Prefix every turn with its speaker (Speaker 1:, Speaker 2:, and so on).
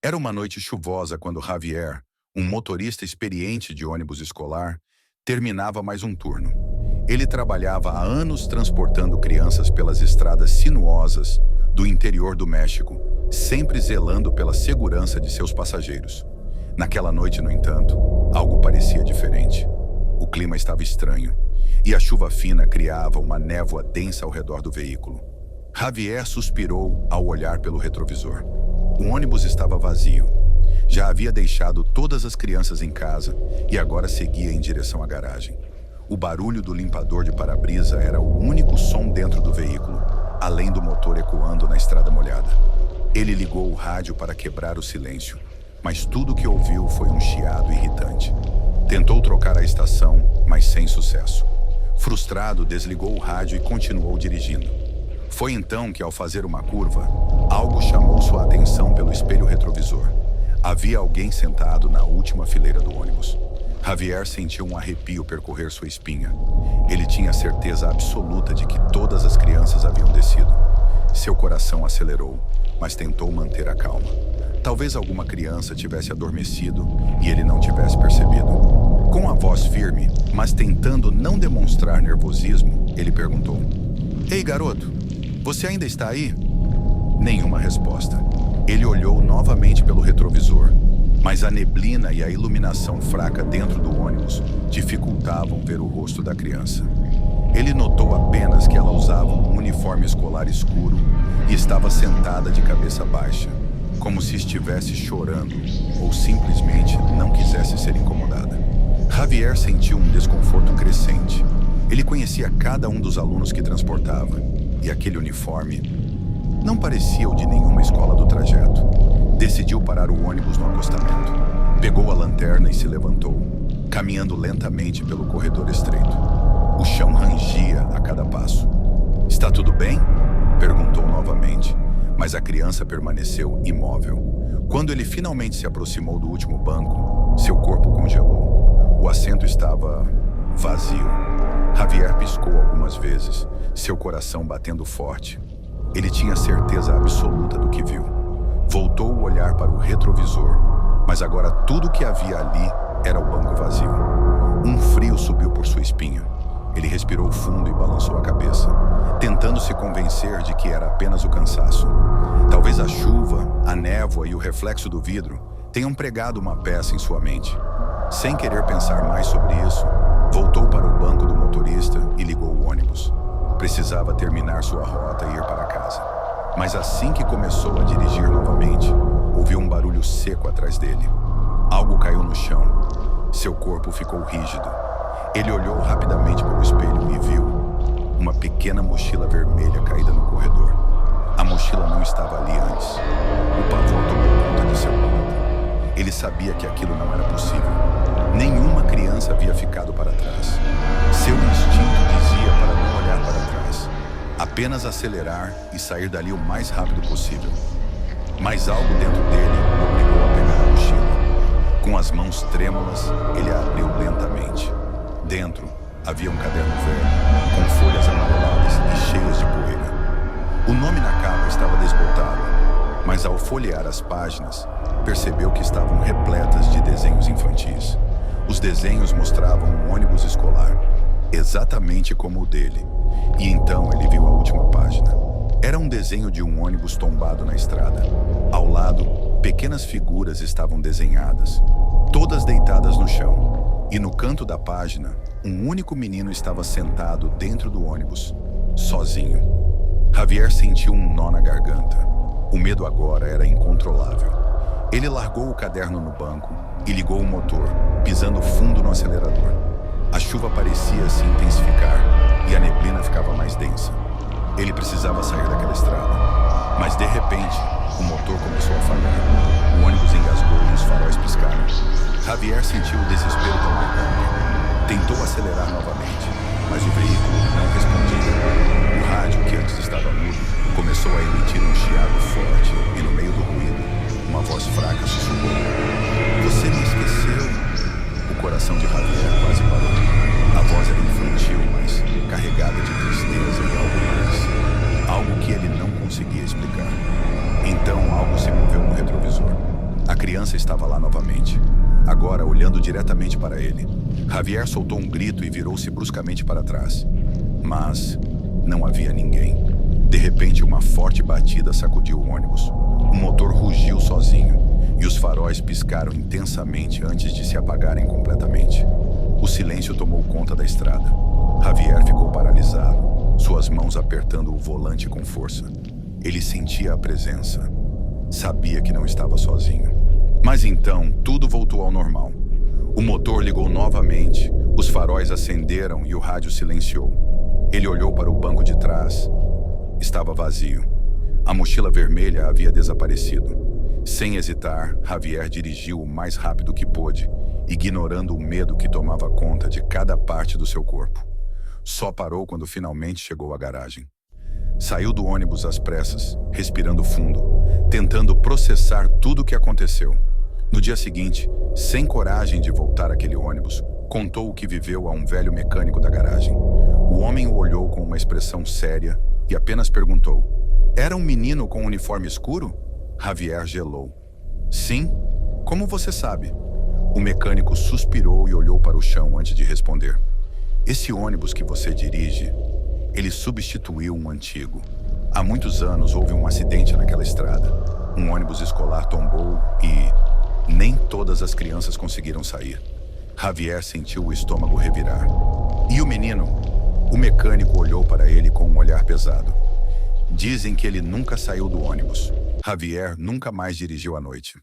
Speaker 1: Era uma noite chuvosa quando Javier, um motorista experiente de ônibus escolar, terminava mais um turno. Ele trabalhava há anos transportando crianças pelas estradas sinuosas do interior do México, sempre zelando pela segurança de seus passageiros. Naquela noite, no entanto, algo parecia diferente. O clima estava estranho, e a chuva fina criava uma névoa densa ao redor do veículo. Javier suspirou ao olhar pelo retrovisor. O ônibus estava vazio. Já havia deixado todas as crianças em casa e agora seguia em direção à garagem. O barulho do limpador de para-brisa era o único som dentro do veículo, além do motor ecoando na estrada molhada. Ele ligou o rádio para quebrar o silêncio, mas tudo que ouviu foi um chiado irritante. Tentou trocar a estação, mas sem sucesso. Frustrado, desligou o rádio e continuou dirigindo. Foi então que, ao fazer uma curva, algo chamou sua atenção pelo espelho retrovisor. Havia alguém sentado na última fileira do ônibus. Javier sentiu um arrepio percorrer sua espinha. Ele tinha certeza absoluta de que todas as crianças haviam descido. Seu coração acelerou, mas tentou manter a calma. Talvez alguma criança tivesse adormecido e ele não tivesse percebido. Com a voz firme, mas tentando não demonstrar nervosismo, ele perguntou: "Ei, garoto, você ainda está aí?" Nenhuma resposta. Ele olhou novamente pelo retrovisor, mas a neblina e a iluminação fraca dentro do ônibus dificultavam ver o rosto da criança. Ele notou apenas que ela usava um uniforme escolar escuro e estava sentada de cabeça baixa, como se estivesse chorando ou simplesmente não quisesse ser incomodada. Javier sentiu um desconforto crescente. Ele conhecia cada um dos alunos que transportava, e aquele uniforme não parecia o de nenhuma escola do trajeto. Decidiu parar o ônibus no acostamento. Pegou a lanterna e se levantou, caminhando lentamente pelo corredor estreito. O chão rangia a cada passo. "Está tudo bem?" perguntou novamente, mas a criança permaneceu imóvel. Quando ele finalmente se aproximou do último banco, seu corpo congelou. O assento estava vazio. Javier piscou algumas vezes, seu coração batendo forte. Ele tinha certeza absoluta do que viu. Voltou o olhar para o retrovisor, mas agora tudo o que havia ali era o banco vazio. Um frio subiu por sua espinha. Ele respirou fundo e balançou a cabeça, tentando se convencer de que era apenas o cansaço. Talvez a chuva, a névoa e o reflexo do vidro tenham pregado uma peça em sua mente. Sem querer pensar mais sobre isso, voltou para o banco do motorista e ligou o ônibus. Precisava terminar sua rota e ir para casa. Mas assim que começou a dirigir novamente, ouviu um barulho seco atrás dele. Algo caiu no chão. Seu corpo ficou rígido. Ele olhou rapidamente pelo espelho e viu uma pequena mochila vermelha caída no corredor. A mochila não estava ali antes. O pavor tomou conta de seu corpo. Ele sabia que aquilo não era possível. Nenhuma criança havia ficado para trás. Seu instinto dizia para não olhar para trás, apenas acelerar e sair dali o mais rápido possível. Mas algo dentro dele o obrigou a pegar a mochila. Com as mãos trêmulas, ele a abriu lentamente. Dentro havia um caderno velho, com folhas amareladas e cheias de poeira. O nome na capa estava desbotado, mas ao folhear as páginas, percebeu que estavam repletas de desenhos infantis. Os desenhos mostravam um ônibus escolar, exatamente como o dele. E então ele viu a última página. Era um desenho de um ônibus tombado na estrada. Ao lado, pequenas figuras estavam desenhadas, todas deitadas no chão. E no canto da página, um único menino estava sentado dentro do ônibus, sozinho. Javier sentiu um nó na garganta. O medo agora era incontrolável. Ele largou o caderno no banco e ligou o motor, pisando fundo no acelerador. A chuva parecia se intensificar e a neblina ficava mais densa. Ele precisava sair daquela estrada. Mas de repente, o motor começou a falhar. O ônibus engasgou e os faróis piscaram. Javier sentiu o desespero tomar conta. Tentou acelerar novamente, mas o veículo não respondia. O rádio, que antes estava mudo, começou a emitir um chiado forte e, no meio do ruído, uma voz fraca sussurrou: "Você me esqueceu?" O coração de Javier quase parou. A voz era infantil, mas carregada de tristeza e algo mais. Algo que ele não conseguia explicar. Então algo se moveu no retrovisor. criança estava lá novamente, agora olhando diretamente para ele. Javier soltou um grito e virou-se bruscamente para trás. Mas não havia ninguém. De repente, uma forte batida sacudiu o ônibus. O motor rugiu sozinho e os faróis piscaram intensamente antes de se apagarem completamente. O silêncio tomou conta da estrada. Javier ficou paralisado, suas mãos apertando o volante com força. Ele sentia a presença. Sabia que não estava sozinho. Mas então, tudo voltou ao normal. O motor ligou novamente, os faróis acenderam e o rádio silenciou. Ele olhou para o banco de trás. Estava vazio. A mochila vermelha havia desaparecido. Sem hesitar, Javier dirigiu o mais rápido que pôde, ignorando o medo que tomava conta de cada parte do seu corpo. Só parou quando finalmente chegou à garagem. Saiu do ônibus às pressas, respirando fundo, tentando processar tudo o que aconteceu. No dia seguinte, sem coragem de voltar àquele ônibus, contou o que viveu a um velho mecânico da garagem. O homem o olhou com uma expressão séria e apenas perguntou: "Era um menino com um uniforme escuro?" Javier gelou. "Sim? Como você sabe?" O mecânico suspirou e olhou para o chão antes de responder. "Esse ônibus que você dirige, ele substituiu um antigo. Há muitos anos houve um acidente naquela estrada. Um ônibus escolar tombou e nem todas as crianças conseguiram sair." Javier sentiu o estômago revirar. "E o menino?" O mecânico olhou para ele com um olhar pesado. "Dizem que ele nunca saiu do ônibus." Javier nunca mais dirigiu à noite.